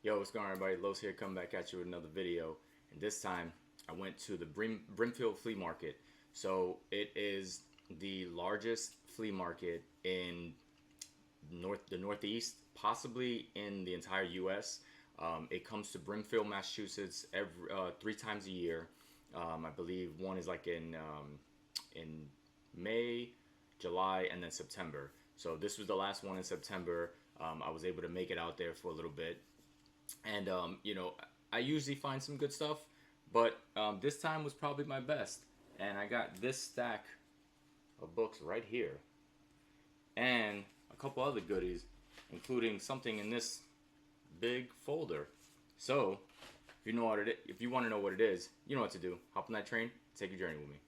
Yo, what's going on, everybody? Los here, coming back at you with another video. And this time, I went to the Brimfield Flea Market. So it is the largest flea market in the Northeast, possibly in the entire U.S. It comes to Brimfield, Massachusetts, every 3 times a year. I believe one is like in May, July, and then September. So this was the last one in September. I was able to make it out there for a little bit. And I usually find some good stuff, but this time was probably my best. And I got this stack of books right here, and a couple other goodies, including something in this big folder. So, if you want to know what it is, you know what to do. Hop on that train, take a journey with me.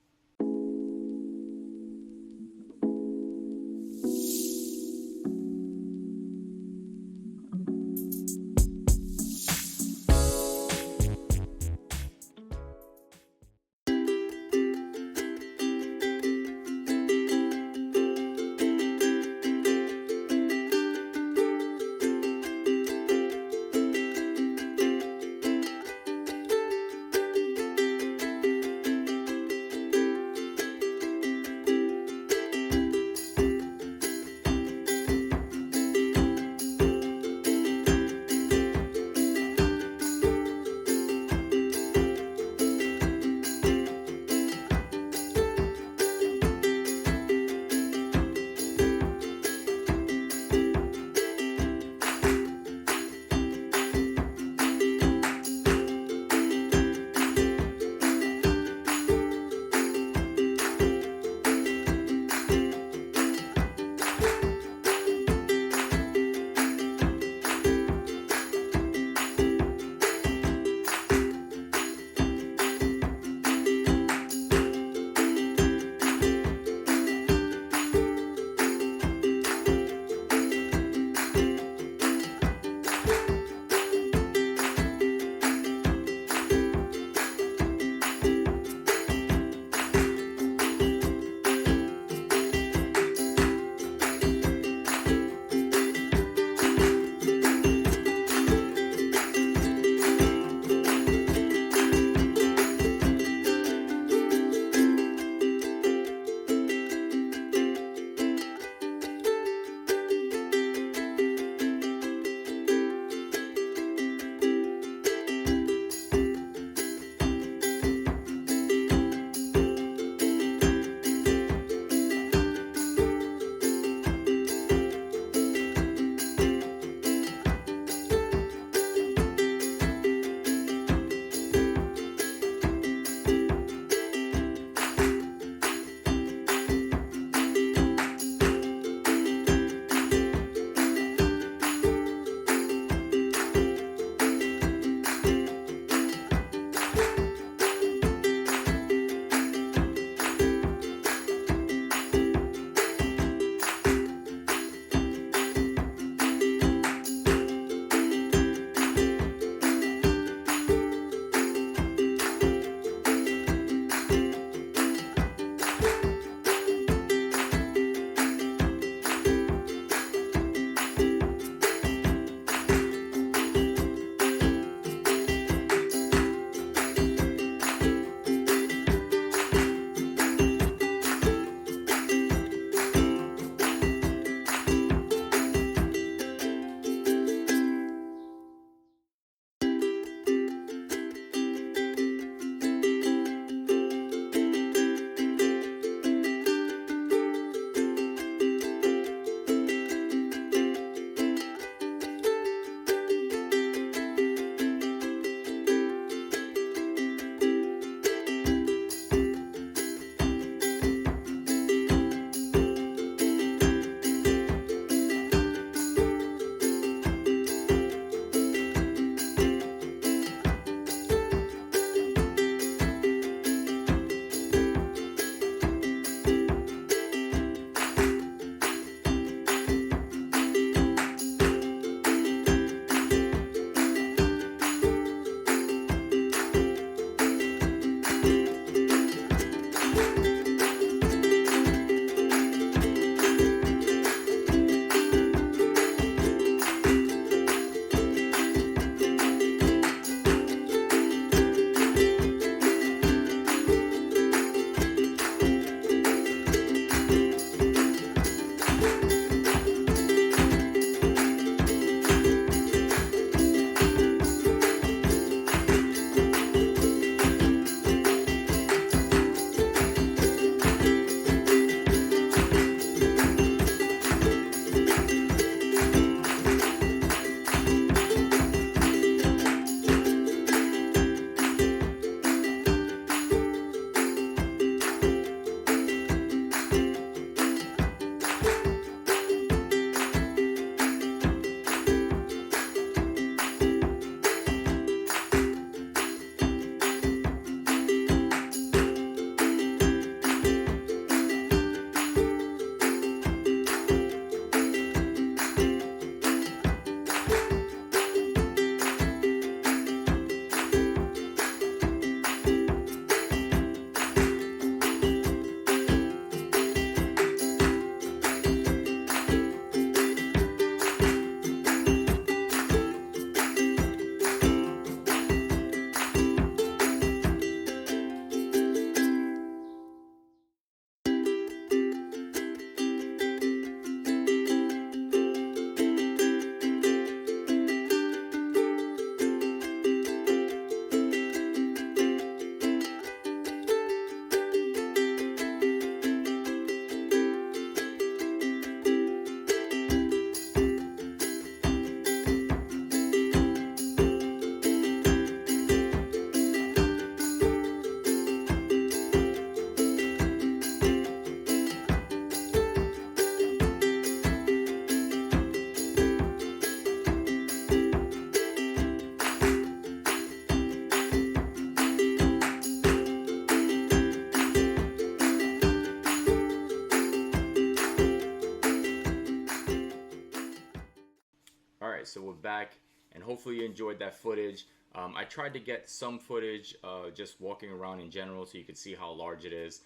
Alright, so we're back, and hopefully you enjoyed that footage. I tried to get some footage just walking around in general so you could see how large it is,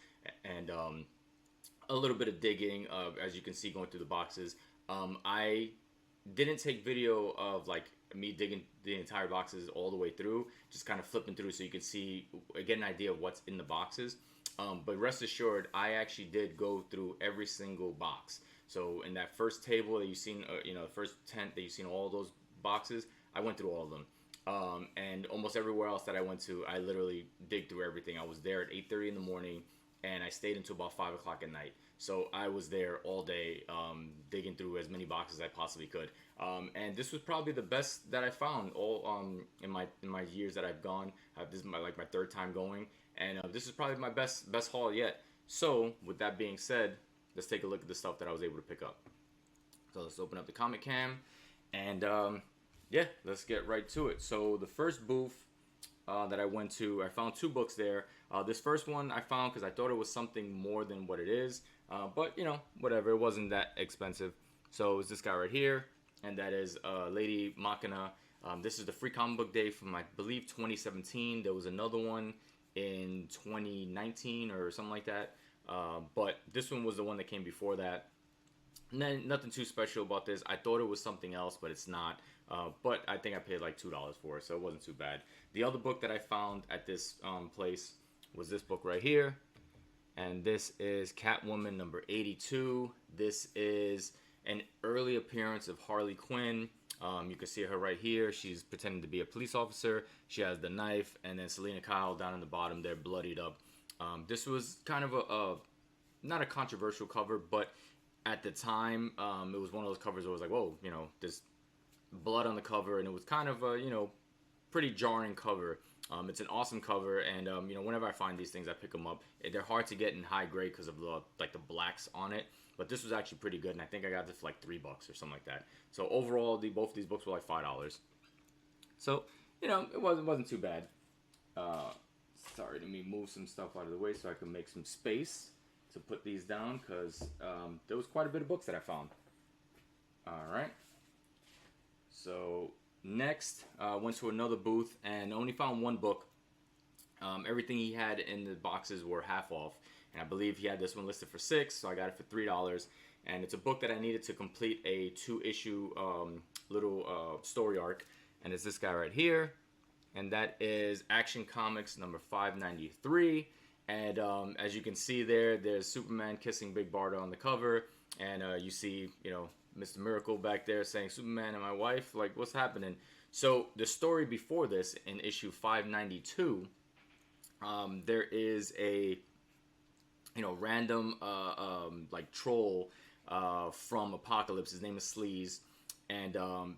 and a little bit of digging, as you can see going through the boxes. I didn't take video of like me digging the entire boxes all the way through, just kind of flipping through so you can see, get an idea of what's in the boxes. But rest assured, I actually did go through every single box. So in that first table that you've seen, the first tent that you've seen all those boxes, I went through all of them. And almost everywhere else that I went to, I literally dig through everything. I was there at 8:30 in the morning, and I stayed until about 5 o'clock at night. So I was there all day, digging through as many boxes as I possibly could. And this was probably the best that I found all in my years that I've gone. This is my third time going, and this is probably my best haul yet. So with that being said, let's take a look at the stuff that I was able to pick up. So let's open up the Comic Cam, and yeah, let's get right to it. So the first booth that I went to, I found two books there. This first one I found because I thought it was something more than what it is, but whatever, it wasn't that expensive. So it's this guy right here, and that is Lady Machina. This is the free comic book day from, I believe, 2017. There was another one in 2019 or something like that. But this one was the one that came before that. And then nothing too special about this. I thought it was something else, but it's not. But I think I paid like $2 for it, so it wasn't too bad. The other book that I found at this place was this book right here. And this is Catwoman number 82. This is an early appearance of Harley Quinn. You can see her right here. She's pretending to be a police officer. She has the knife, and then Selena Kyle down in the bottom there, bloodied up. This was kind of a not a controversial cover, but at the time, it was one of those covers that was like, whoa, there's blood on the cover, and it was kind of a, pretty jarring cover. It's an awesome cover, and whenever I find these things, I pick them up. They're hard to get in high grade because of the blacks on it, but this was actually pretty good, and I think I got this for like $3 or something like that. So overall, both of these books were like $5. So it wasn't too bad. Sorry, let me move some stuff out of the way so I can make some space to put these down, because there was quite a bit of books that I found. Alright. So next, went to another booth and only found one book. Everything he had in the boxes were half off. And I believe he had this one listed for $6, so I got it for $3. And it's a book that I needed to complete a 2-issue little story arc. And it's this guy right here. And that is Action Comics number 593. And as you can see there's Superman kissing Big Barda on the cover. And you see, Mr. Miracle back there saying, Superman and my wife, like, what's happening? So the story before this, in issue 592, there is a, random, like, troll from Apocalypse. His name is Sleaze. And,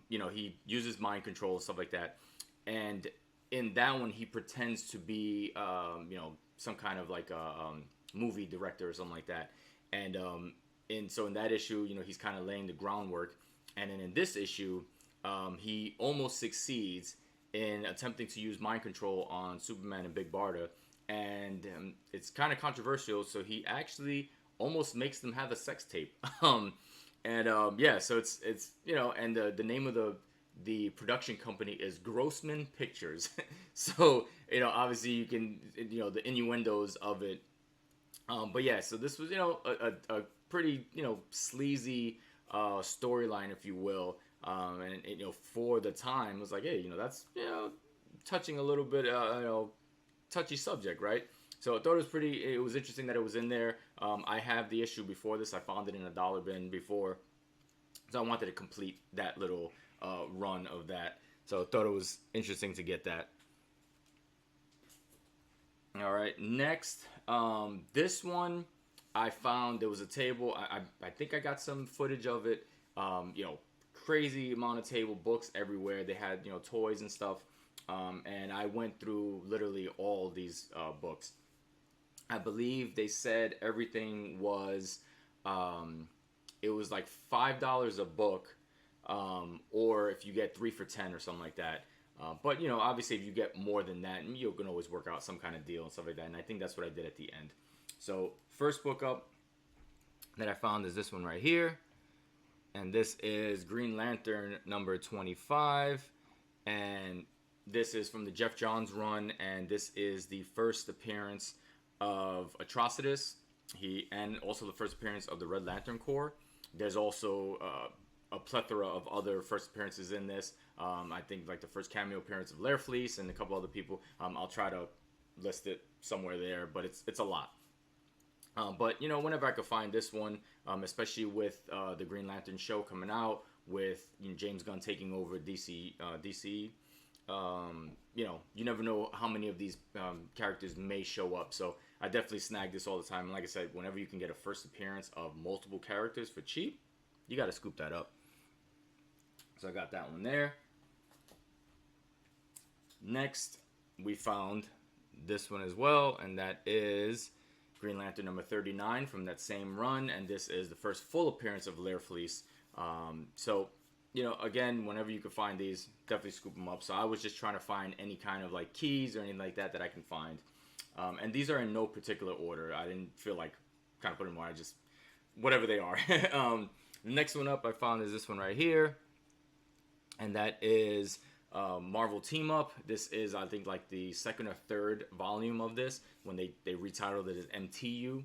he uses mind control and stuff like that. And in that one, he pretends to be, some kind of like a movie director or something like that. And so in that issue, he's kind of laying the groundwork. And then in this issue, he almost succeeds in attempting to use mind control on Superman and Big Barda. And it's kind of controversial, so he actually almost makes them have a sex tape. Yeah, so it's and the name of the production company is Grossman Pictures. So, obviously you can, the innuendos of it. But yeah, so this was, a pretty, sleazy storyline, if you will. And, for the time, it was like, hey, that's, touching a little bit, touchy subject, right? So I thought it was interesting that it was in there. I have the issue before this. I found it in a dollar bin before. So I wanted to complete that little run of that. So I thought it was interesting to get that. All right, next, this one I found there was a table. I think I got some footage of it. Crazy amount of table, books everywhere. They had toys and stuff. And I went through literally all these books. I believe they said everything was it was like $5 a book. Or if you get 3 for $10 or something like that. But obviously if you get more than that, you can always work out some kind of deal and stuff like that. And I think that's what I did at the end. So first book up that I found is this one right here. And this is Green Lantern number 25. And this is from the Jeff Johns run. And this is the first appearance of Atrocitus. And also the first appearance of the Red Lantern Corps. There's also a plethora of other first appearances in this. I think like the first cameo appearance of Lair Fleece and a couple other people. I'll try to list it somewhere there, but it's a lot. But you know, whenever I could find this one, especially with the Green Lantern show coming out, with James Gunn taking over DC, you know, you never know how many of these characters may show up. So I definitely snag this all the time. And like I said, whenever you can get a first appearance of multiple characters for cheap, you got to scoop that up. So I got that one there. Next, we found this one as well, and that is Green Lantern number 39 from that same run, and this is the first full appearance of Lair Fleece. So, you know, again, whenever you can find these, definitely scoop them up. So I was just trying to find any kind of like keys or anything like that that I can find. And these are in no particular order. I didn't feel like kind of putting them on. I just, whatever they are. The next one up I found is this one right here, and that is Marvel Team Up. This is, I think, like the second or third volume of this when they retitled it as MTU.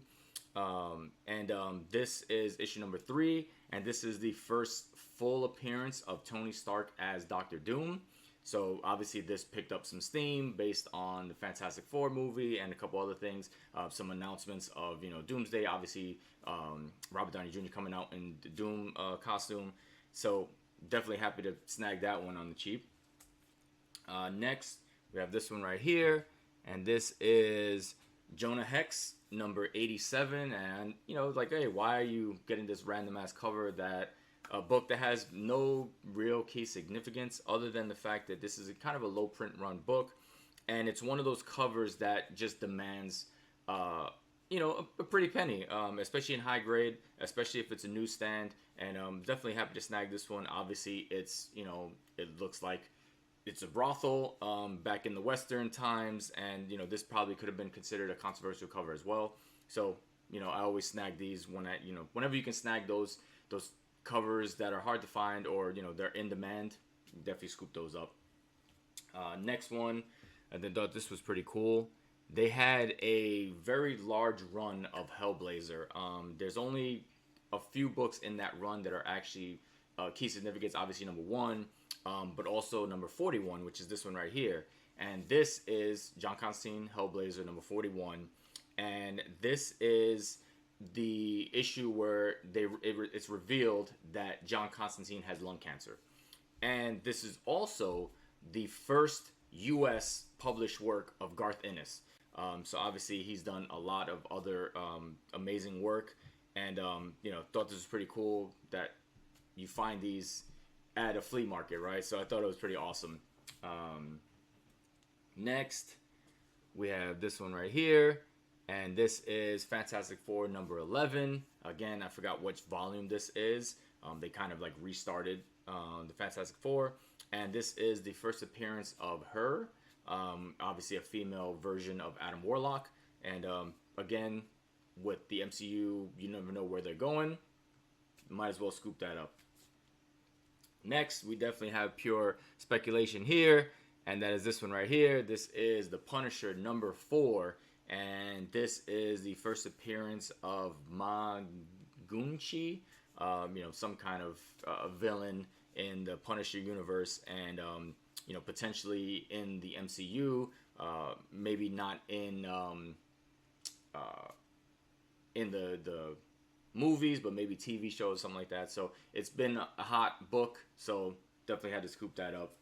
This is issue number 3, and this is the first full appearance of Tony Stark as Doctor Doom. So obviously this picked up some steam based on the Fantastic Four movie and a couple other things. Some announcements of, you know, Doomsday. Obviously, Robert Downey Jr. coming out in the Doom costume. So definitely happy to snag that one on the cheap. Next, we have this one right here, and this is Jonah Hex number 87. And you know, like, hey, why are you getting this random ass cover that a book that has no real key significance other than the fact that this is a kind of a low print run book, and it's one of those covers that just demands you know, a pretty penny, especially in high grade, especially if it's a newsstand. And definitely happy to snag this one. Obviously, it's, you know, it looks like it's a brothel back in the Western times, and you know, this probably could have been considered a controversial cover as well. So you know, I always snag these when I, you know, whenever you can snag those covers that are hard to find, or you know, they're in demand, definitely scoop those up. Next one, I thought this was pretty cool. They had a very large run of Hellblazer. There's only a few books in that run that are actually key significance. Obviously, number 1, but also number 41, which is this one right here. And this is John Constantine Hellblazer number 41, and this is the issue where it's revealed that John Constantine has lung cancer. And this is also the first U.S. published work of Garth Ennis. So obviously he's done a lot of other amazing work, and you know, thought this was pretty cool that you find these at a flea market, right? So I thought it was pretty awesome. Next, we have this one right here, and this is Fantastic Four number 11. Again, I forgot which volume this is. They kind of like restarted the Fantastic Four, and this is the first appearance of her. Obviously a female version of Adam Warlock, and again, with the MCU, you never know where they're going. Might as well scoop that up. Next, we definitely have pure speculation here, and that is this one right here. This is the Punisher number 4, and this is the first appearance of Ma Gunchi, you know, some kind of villain in the Punisher universe, and you know, potentially in the MCU, maybe not in the movies, but maybe TV shows, something like that. So it's been a hot book, so definitely had to scoop that up.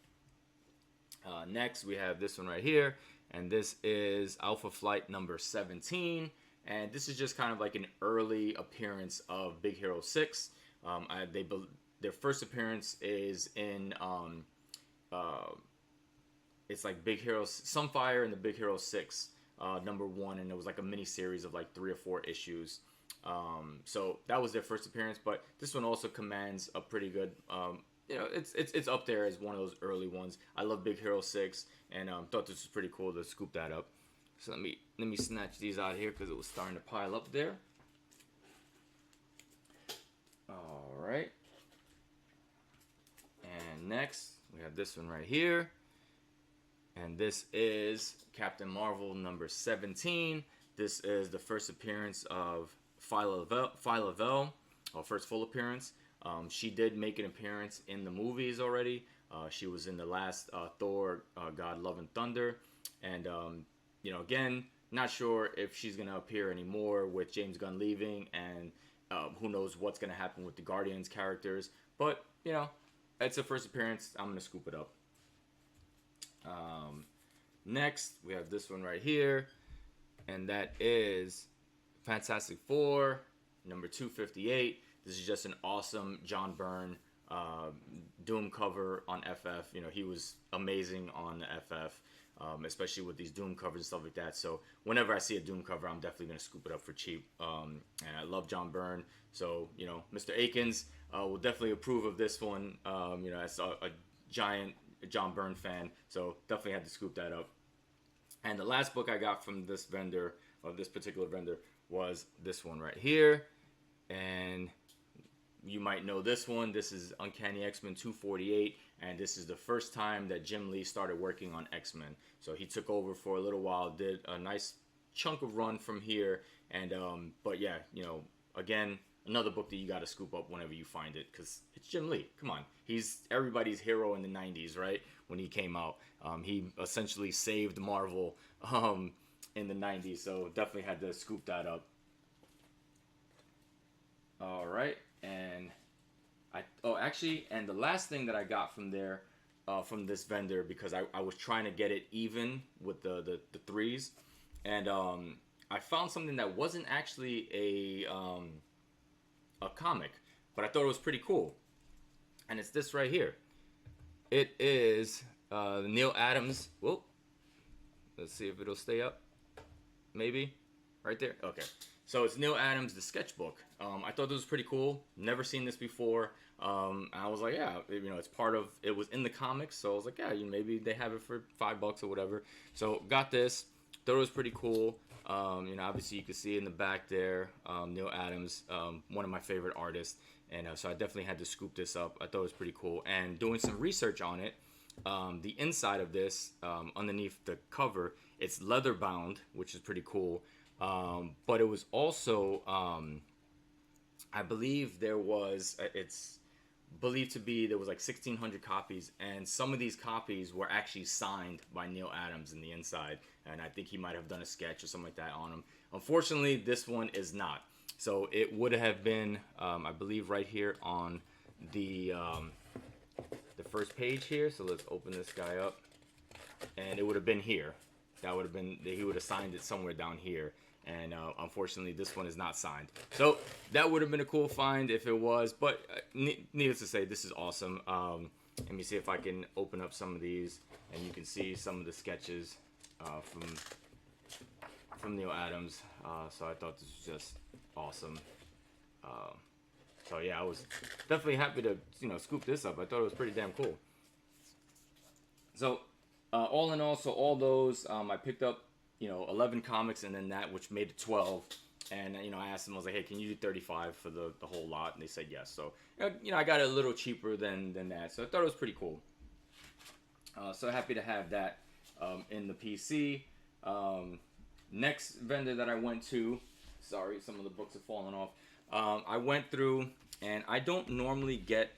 Next, we have this one right here, and this is Alpha Flight number 17, and this is just kind of like an early appearance of Big Hero 6. Their first appearance is in it's like Big Hero Sunfire and the Big Hero 6 number 1, and it was like a mini series of like 3 or 4 issues. So that was their first appearance, but this one also commands a pretty good, you know, it's up there as one of those early ones. I love Big Hero 6, and thought this was pretty cool to scoop that up. So let me snatch these out here because it was starting to pile up there. All right. And next, we have this one right here. And this is Captain Marvel number 17. This is the first appearance of Phyla Vell, first full appearance. She did make an appearance in the movies already. She was in the last Thor, God, Love and Thunder. And, again, not sure if she's going to appear anymore with James Gunn leaving. And who knows what's going to happen with the Guardians characters. But, it's a first appearance. I'm going to scoop it up. Next, we have this one right here. And that is Fantastic Four, number 258. This is just an awesome John Byrne Doom cover on FF. He was amazing on the FF, especially with these Doom covers and stuff like that. So whenever I see a Doom cover, I'm definitely going to scoop it up for cheap. And I love John Byrne. So, Mr. Akins will definitely approve of this one, as a giant John Byrne fan. So definitely had to scoop that up. And the last book I got from this vendor, or this particular vendor, was this one right here. And you might know this one. This is Uncanny X-Men 248. And this is the first time that Jim Lee started working on X-Men. So he took over for a little while, did a nice chunk of run from here. And, but yeah, again, another book that you got to scoop up whenever you find it, because it's Jim Lee. Come on. He's everybody's hero in the 90s, right? When he came out. He essentially saved Marvel in the 90s, so definitely had to scoop that up. All right, and and the last thing that I got from there, from this vendor, because I was trying to get it even with the threes, and I found something that wasn't actually a comic, but I thought it was pretty cool, and it's this right here. It is Neil Adams. Whoa. Let's see if it'll stay up. Maybe. Right there. Okay. So it's Neil Adams, the sketchbook. I thought this was pretty cool. Never seen this before. I was like, yeah, it's part of, it was in the comics. So I was like, yeah, maybe they have it for $5 or whatever. So got this. Thought it was pretty cool. Obviously you can see in the back there, Neil Adams, one of my favorite artists. And so I definitely had to scoop this up. I thought it was pretty cool. And doing some research on it, the inside of this, underneath the cover, it's leather bound, which is pretty cool. But it was also, I believe it's believed to be, there was like 1,600 copies. And some of these copies were actually signed by Neil Adams in the inside. And I think he might have done a sketch or something like that on them. Unfortunately, this one is not. So it would have been, I believe, right here on the first page here. So let's open this guy up, and it would have been here. That would have been, he would have signed it somewhere down here. And unfortunately, this one is not signed. So that would have been a cool find if it was. But needless to say, this is awesome. Let me see if I can open up some of these, and you can see some of the sketches from Neil Adams. So I thought this was just awesome. So yeah, I was definitely happy to scoop this up. I thought it was pretty damn cool. So all in all, so all those I picked up 11 comics, and then that, which made it 12. And I asked them, I was like, hey, can you do 35 for the whole lot? And they said yes. So I got it a little cheaper than that. So I thought it was pretty cool. So happy to have that in the PC. Next vendor that I went to, sorry, some of the books have fallen off. I went through, and I don't normally get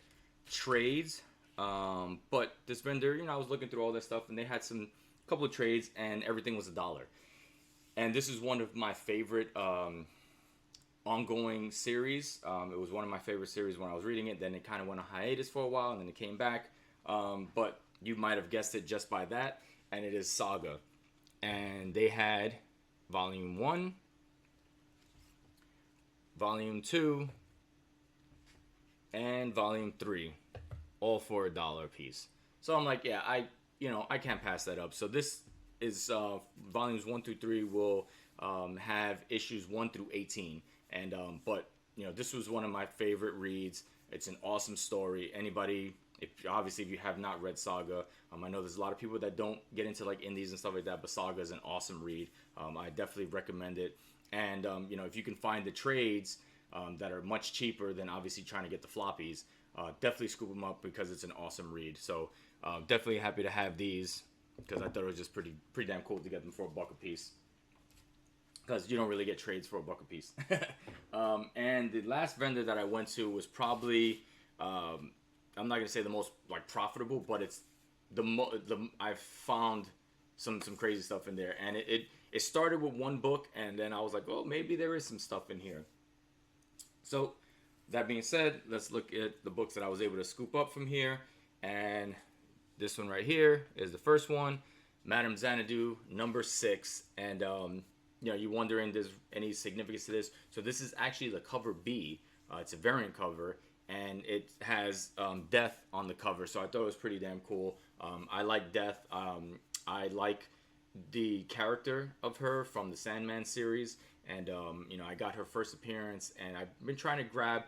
trades, but this vendor, I was looking through all this stuff, and they had a couple of trades, and everything was $1. And this is one of my favorite ongoing series. It was one of my favorite series when I was reading it. Then it kind of went on hiatus for a while, and then it came back. But you might have guessed it just by that, and it is Saga. And they had Volume 1, Volume 2, and Volume 3, all for $1 a piece. So I'm like, yeah, I can't pass that up. So this is volumes 1 through 3 will have issues 1 through 18, and but this was one of my favorite reads. It's an awesome story. Anybody, if you have not read Saga, I know there's a lot of people that don't get into like indies and stuff like that, but Saga is an awesome read. I definitely recommend it. And if you can find the trades that are much cheaper than obviously trying to get the floppies, definitely scoop them up because it's an awesome read. So definitely happy to have these because I thought it was just pretty damn cool to get them for $1 a piece. Because you don't really get trades for $1 a piece. And the last vendor that I went to was probably, I'm not gonna say the most like profitable, but it's I've found some crazy stuff in there, and it started with one book, and then I was like, oh, maybe there is some stuff in here. So that being said, let's look at the books that I was able to scoop up from here, and this one right here is the first one, Madame Xanadu, number 6, and you're wondering there's any significance to this. So this is actually the cover B. It's a variant cover, and it has Death on the cover. So I thought it was pretty damn cool. I like Death. I like the character of her from the Sandman series, and I got her first appearance, and I've been trying to grab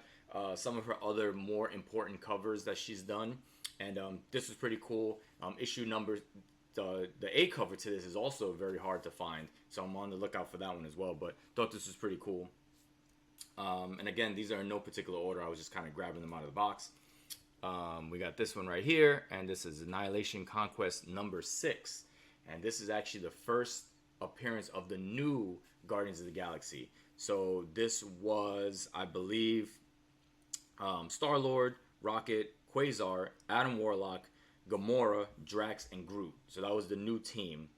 some of her other more important covers that she's done, and this was pretty cool. Issue number. The A cover to this is also very hard to find, so I'm on the lookout for that one as well, but thought this was pretty cool. And again, these are in no particular order. I was just kind of grabbing them out of the box. We got this one right here, and this is Annihilation Conquest number 6, and this is actually the first appearance of the new Guardians of the Galaxy. So this was, I believe, Star-Lord, Rocket, Quasar, Adam Warlock, Gamora, Drax, and Groot. So that was the new team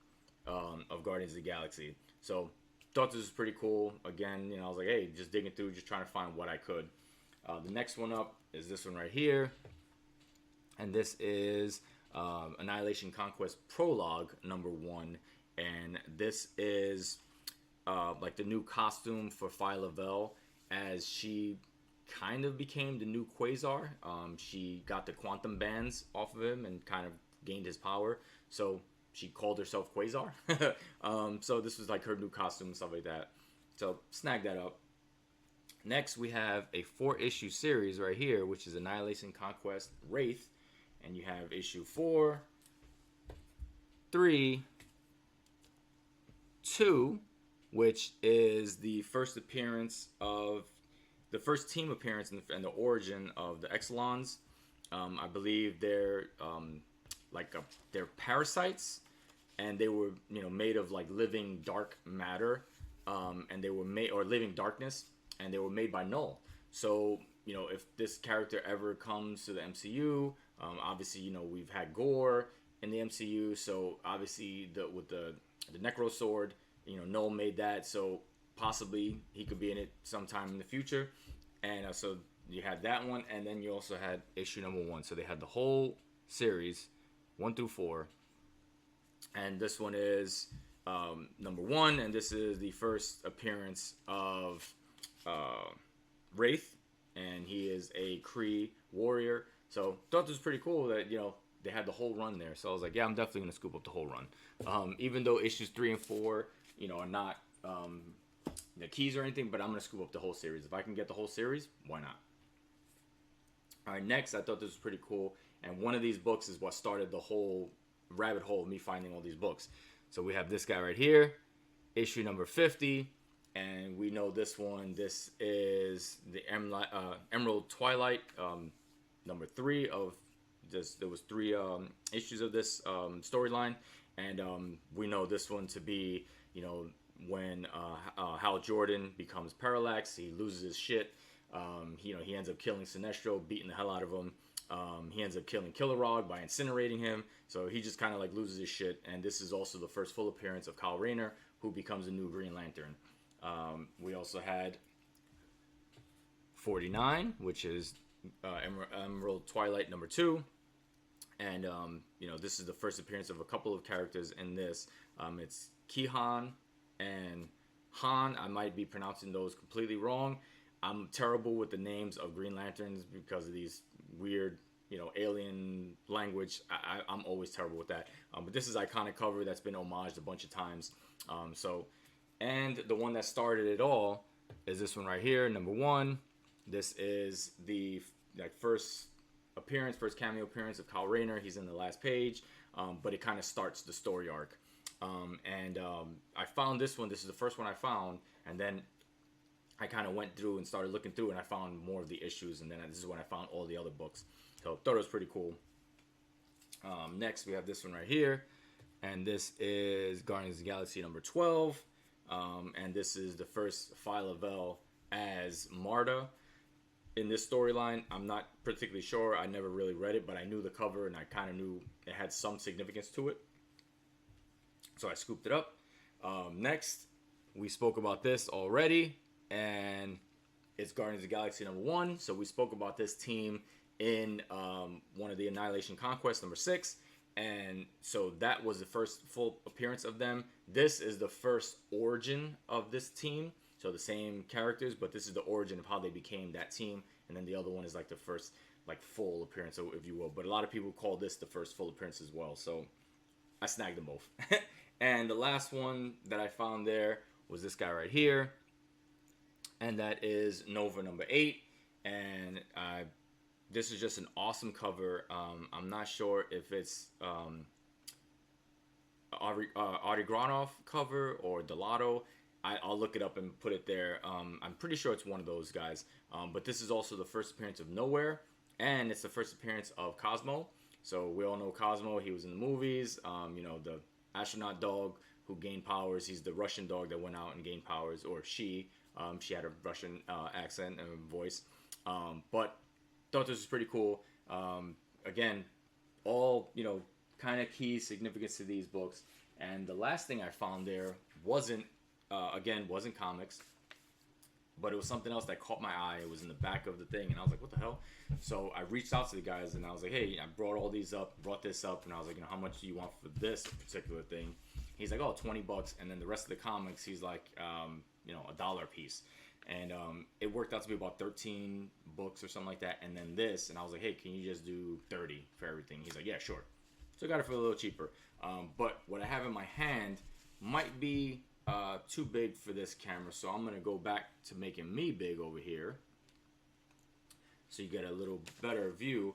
of Guardians of the Galaxy. So thought this was pretty cool. Again, I was like, hey, just digging through, just trying to find what I could. The next one up is this one right here. And this is Annihilation Conquest Prologue number 1. And this is like the new costume for Phyla-Vell as she kind of became the new Quasar. She got the quantum bands off of him and kind of gained his power. So she called herself Quasar. So this was like her new costume and stuff like that. So snag that up. Next, we have a 4-issue series right here, which is Annihilation Conquest Wraith. And you have issue 4, 3, 2, which is the first appearance of the first team appearance and the origin of the Exelons. I believe they're they're parasites, and they were made of like living dark matter, and they were made or living darkness, and they were made by Null. So if this character ever comes to the MCU, obviously we've had Gore in the MCU, so obviously with the Necro Sword, Null made that, so possibly he could be in it sometime in the future. And so you had that one, and then you also had issue number 1. So they had the whole series 1 through 4, and this one is number 1, and this is the first appearance of Wraith, and he is a Kree warrior. So thought this was pretty cool that they had the whole run there. So I was like, yeah, I'm definitely gonna scoop up the whole run, even though issues 3 and 4 are not the keys or anything, but I'm gonna scoop up the whole series. If I can get the whole series, why not? All right, next, I thought this was pretty cool, and one of these books is what started the whole rabbit hole of me finding all these books. So we have this guy right here, issue number 50, and we know this one. This is the Emerald Twilight, number 3 of this. There was 3 issues of this storyline, and we know this one to be when Hal Jordan becomes Parallax. He loses his shit. He ends up killing Sinestro, beating the hell out of him. He ends up killing Kilowog by incinerating him. So he just kind of like loses his shit. And this is also the first full appearance of Kyle Rayner, who becomes the new Green Lantern. We also had 49, which is Emerald Twilight number 2. And this is the first appearance of a couple of characters in this. It's Kihan and Han. I might be pronouncing those completely wrong. I'm terrible with the names of Green Lanterns because of these weird, alien language. I'm always terrible with that. But this is iconic cover that's been homaged a bunch of times. And the one that started it all is this one right here, number 1. This is the first cameo appearance of Kyle Rayner. He's in the last page, but it kind of starts the story arc. I found this one. This is the first one I found, and then I kind of went through and started looking through, and I found more of the issues, and then this is when I found all the other books. So thought it was pretty cool. Next, we have this one right here, and this is Guardians of the Galaxy number 12, and this is the first Phyla-Vell as Marta. In this storyline, I'm not particularly sure. I never really read it, but I knew the cover, and I kind of knew it had some significance to it. So I scooped it up. Next, we spoke about this already, and it's Guardians of the Galaxy number 1. So we spoke about this team in one of the Annihilation Conquest number 6, and so that was the first full appearance of them. This is the first origin of this team, so the same characters, but this is the origin of how they became that team, and then the other one is like the first like full appearance, if you will. But a lot of people call this the first full appearance as well, so I snagged them both. And the last one that I found there was this guy right here, and that is Nova number 8, and this is just an awesome cover. I'm not sure if it's Adi Granov cover or Delato. I'll look it up and put it there. I'm pretty sure it's one of those guys. But this is also the first appearance of Nowhere, and it's the first appearance of Cosmo. So we all know Cosmo. He was in the movies. You know, the astronaut dog who gained powers. He's the Russian dog that went out and gained powers, or she. She had a Russian accent and voice. But thought this was pretty cool. Again, all, you know, kind of key significance to these books. And the last thing I found there wasn't comics, but it was something else that caught my eye. It was in the back of the thing, and I was like, what the hell? So I reached out to the guys, and I was like, hey, I brought all these up, brought this up, and I was like, you know, how much do you want for this particular thing? He's like, oh, $20, and then the rest of the comics, he's like, you know, $1 a piece. And it worked out to be about 13 books or something like that. And then this, and I was like, hey, can you just do 30 for everything? He's like, yeah, sure. So I got it for a little cheaper. But what I have in my hand might be too big for this camera. So I'm going to go back to making me big over here, so you get a little better view.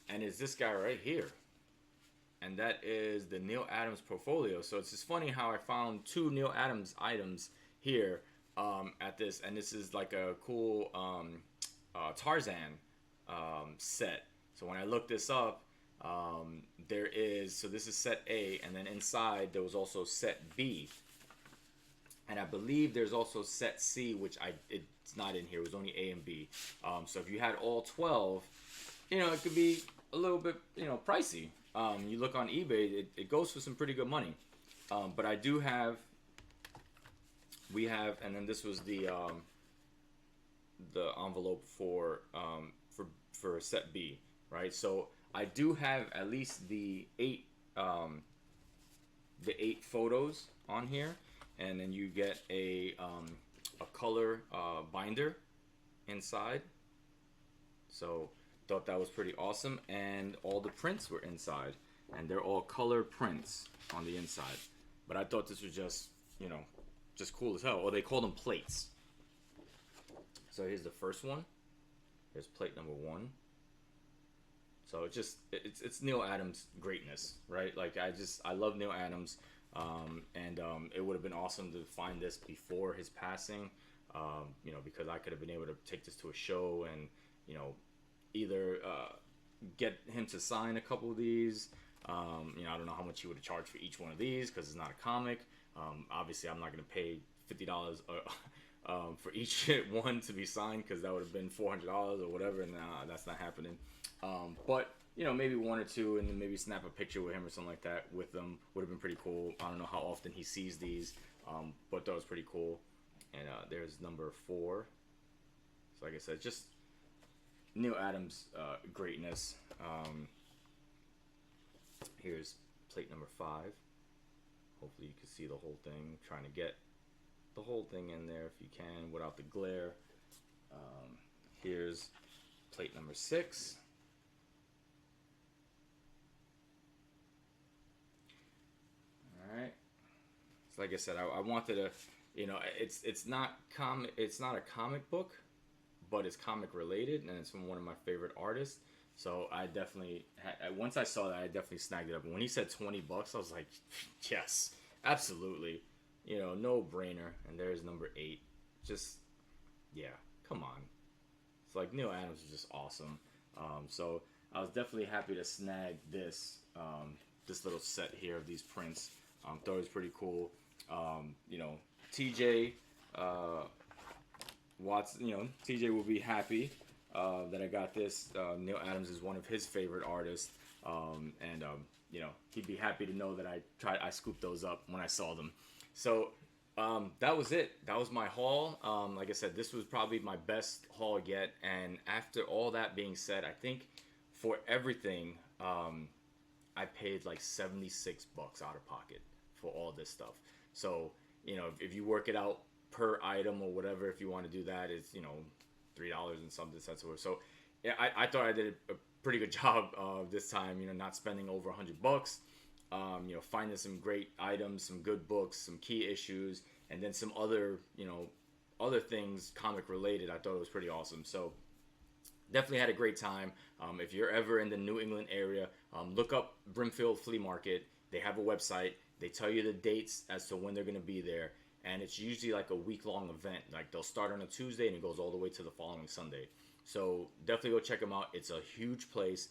And it's this guy right here. And that is the Neal Adams portfolio. So it's just funny how I found 2 Neal Adams items here. At this, and this is like a cool Tarzan set. So when I looked this up, there is, so this is set A, and then inside there was also set B, and I believe there's also set C, which it's not in here. It was only A and B. So if you had all 12, you know, it could be a little bit, you know, pricey. You look on eBay, it goes for some pretty good money. But I do have. We have, and then this was the envelope for set B, right? So I do have at least the 8 photos on here, and then you get a color binder inside. So thought that was pretty awesome, and all the prints were inside, and they're all color prints on the inside. But I thought this was just, you know, just cool as hell. Or they call them plates. So here's the first one. Here's plate number 1. So it's Neal Adams greatness, right? Like I love Neal Adams, and it would have been awesome to find this before his passing, you know, because I could have been able to take this to a show and, you know, either get him to sign a couple of these. You know, I don't know how much he would have charged for each one of these because it's not a comic. Obviously, I'm not going to pay $50 for each one to be signed, because that would have been $400 or whatever, and that's not happening. But, you know, maybe 1 or 2, and then maybe snap a picture with him or something like that with them would have been pretty cool. I don't know how often he sees these, but that was pretty cool. And there's number 4. So like I said, just Neal Adams greatness. Here's plate number 5. Hopefully you can see the whole thing. I'm trying to get the whole thing in there if you can without the glare. Here's plate number 6. Alright. So like I said, I wanted to, you know, it's not a comic book, but it's comic related, and it's from one of my favorite artists. So I definitely, once I saw that, I definitely snagged it up. And when he said $20, I was like, yes, absolutely. You know, no brainer. And there's number 8. Just Yeah, come on. It's like Neil Adams is just awesome. So I was definitely happy to snag this little set here of these prints. Thought it was pretty cool. You know, TJ Watts. You know, TJ will be happy that I got this. Neil Adams is one of his favorite artists, and you know, he'd be happy to know that I scooped those up when I saw them. So that was it. That was my haul. Like I said, this was probably my best haul yet. And after all that being said, I think for everything, I paid like 76 bucks out of pocket for all this stuff. So, you know, if you work it out per item or whatever, if you want to do that, it's, you know, $3 and something cents or so. Yeah, I thought I did a pretty good job this time, you know, not spending over 100 bucks. You know, finding some great items, some good books, some key issues, and then some other, you know, other things comic related. I thought it was pretty awesome. So definitely had a great time. If you're ever in the New England area, look up Brimfield Flea Market. They have a website. They tell you the dates as to when they're going to be there. And it's usually like a week-long event. Like they'll start on a Tuesday and it goes all the way to the following Sunday. So definitely go check them out. It's a huge place.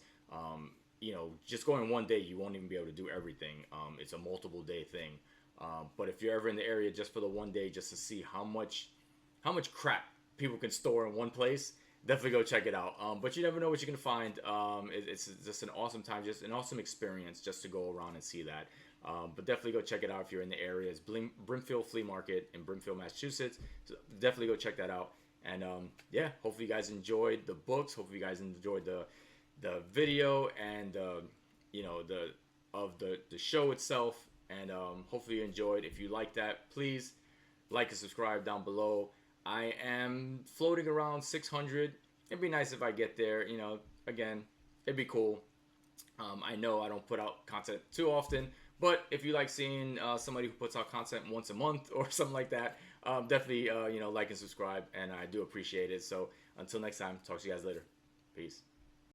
You know, just going one day, you won't even be able to do everything. It's a multiple day thing. But if you're ever in the area just for the one day, just to see how much crap people can store in one place, definitely go check it out. But you never know what you're gonna find. It's just an awesome time, just an awesome experience just to go around and see that. But definitely go check it out if you're in the area. It's Brimfield Flea Market in Brimfield, Massachusetts. So definitely go check that out. And yeah, hopefully you guys enjoyed the books. Hopefully you guys enjoyed the video and you know, the show itself. And hopefully you enjoyed. If you like that, please like and subscribe down below. I am floating around 600. It'd be nice if I get there. You know, again, it'd be cool. I know I don't put out content too often, but if you like seeing somebody who puts out content once a month or something like that, definitely you know, like and subscribe, and I do appreciate it. So until next time, talk to you guys later. Peace.